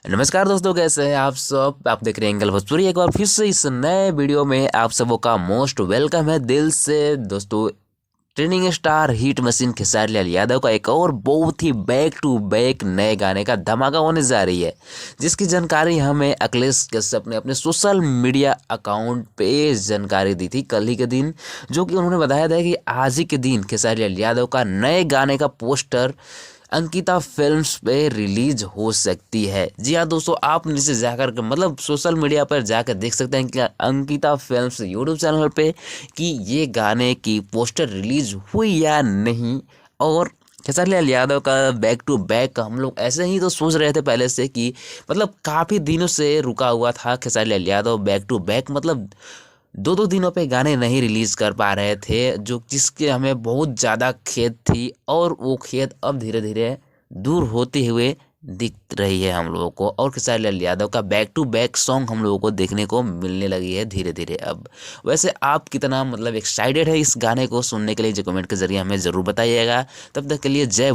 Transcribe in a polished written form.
नमस्कार दोस्तों, कैसे हैं आप सब। आप देख रहे हैं एंगल भोजपुरी। एक बार फिर से इस नए वीडियो में आप सबों का मोस्ट वेलकम है दिल से। दोस्तों, trending star hit machine Khesari Lal Yadav का एक और बहुत ही बैक टू बैक नए गाने का धमाका होने जा रही है, जिसकी जानकारी हमें अखिलेश कश्यप ने अपने सोशल मीडिया अकाउंट पे जानकारी दी थी कल ही के दिन। जो कि उन्होंने बताया था कि आज ही के दिन खेसारी लाल यादव का नए गाने का पोस्टर अंकिता फिल्म्स पे रिलीज हो सकती है। जी हाँ दोस्तों, आप नीचे जाकर के मतलब सोशल मीडिया पर जाकर देख सकते हैं कि अंकिता फिल्म्स यूट्यूब चैनल पे कि ये गाने की पोस्टर रिलीज हुई या नहीं। और खेसारी लाल यादव का बैक टू बैक हम लोग ऐसे ही तो सोच रहे थे पहले से कि मतलब काफ़ी दिनों से रुका हुआ था Khesari Lal Yadav back to back, मतलब दो दो दिनों पे गाने नहीं रिलीज कर पा रहे थे, जो जिसके हमें बहुत ज़्यादा खेद थी। और वो खेद अब धीरे धीरे दूर होते हुए दिख रही है हम लोगों को, और खेसारी लाल यादव का बैक टू बैक सॉन्ग हम लोगों को देखने को मिलने लगी है धीरे धीरे अब। वैसे आप कितना मतलब एक्साइटेड है इस गाने को सुनने के लिए, जो कमेंट के जरिए हमें ज़रूर बताइएगा। तब तक के लिए जय